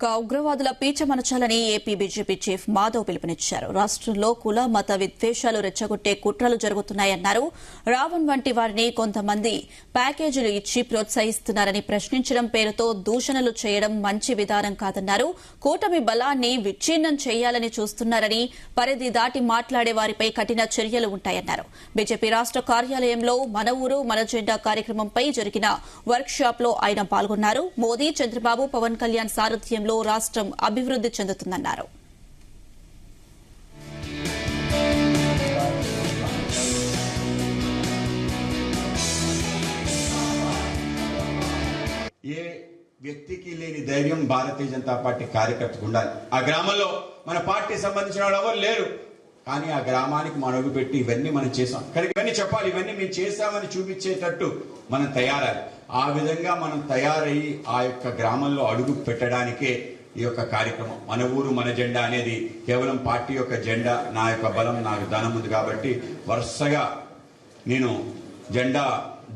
ఉగ్రవాదుల పీచమనచాలని AP BJP chief Madhav పిలుపునిచ్చారు. రాష్ట్రంలో కుల మత విద్వేషాలు రెచ్చగొట్టే కుట్రలు జరుగుతున్నాయన్నారు. రావణ్ వంటి వారిని కొంతమంది ప్యాకేజీలు ఇచ్చి ప్రోత్సహిస్తున్నారని ప్రశ్నించడం పేరుతో దూషణలు చేయడం మంచి విధానం కాదన్నారు. కూటమి బలాన్ని విచ్ఛిన్నం చేయాలని చూస్తున్నారని, పరిధి దాటి మాట్లాడే వారిపై కఠిన చర్యలు ఉంటాయన్నారు. బీజేపీ రాష్ట్ర కార్యాలయంలో మన ఊరు మన జెండా కార్యక్రమంపై జరిగిన వర్క్ షాప్ లో ఆయన పాల్గొన్నారు. మోదీ, చంద్రబాబు, పవన్ కళ్యాణ్ సారథ్యంలో రాష్ట్రం అభివృద్ది చెందుతుందన్నారు. ఏ వ్యక్తికి లేని ధైర్యం భారతీయ జనతా పార్టీ కార్యకర్తకు ఉండాలి. ఆ గ్రామంలో మన పార్టీ సంబంధించిన వాళ్ళు ఎవరు లేరు, కానీ ఆ గ్రామానికి మనం అడుగు పెట్టి ఇవన్నీ మనం చేసాం, కానీ ఇవన్నీ చెప్పాలి, ఇవన్నీ మేము చేశామని చూపించేటట్టు మనం తయారాలి. ఆ విధంగా మనం తయారయ్యి ఆ యొక్క గ్రామంలో అడుగు పెట్టడానికే ఈ యొక్క కార్యక్రమం. మన ఊరు మన జెండా అనేది కేవలం పార్టీ యొక్క జెండా, నా యొక్క బలం, నాకు ధనం ఉంది కాబట్టి వరుసగా నేను జెండా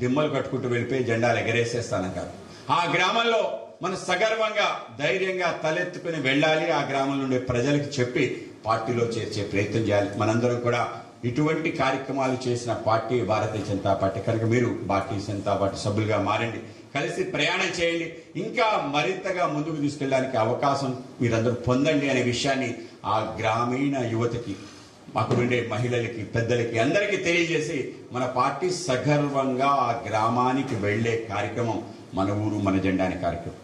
దిమ్మలు కట్టుకుంటూ వెళ్ళిపోయి జెండాలు ఎగరేసేస్తాను కాదు. ఆ గ్రామంలో మనం సగర్వంగా ధైర్యంగా తలెత్తుకుని వెళ్ళాలి. ఆ గ్రామంలో ఉండే ప్రజలకు చెప్పి పార్టీలో చేర్చే ప్రయత్నం చేయాలి. మనందరం కూడా ఇటువంటి కార్యక్రమాలు చేసిన పార్టీ భారతీయ జనతా పార్టీ. కనుక మీరు భారతీయ జనతా పార్టీ సభ్యులుగా మారండి, కలిసి ప్రయాణం చేయండి, ఇంకా మరింతగా ముందుకు తీసుకెళ్ళడానికి అవకాశం మీరందరూ పొందండి అనే విషయాన్ని ఆ గ్రామీణ యువతకి, అక్కడుండే మహిళలకి, పెద్దలకి అందరికీ తెలియజేసి మన పార్టీ సగర్వంగా ఆ గ్రామానికి వెళ్లే కార్యక్రమం మన ఊరు మన జెండా అనే కార్యక్రమం.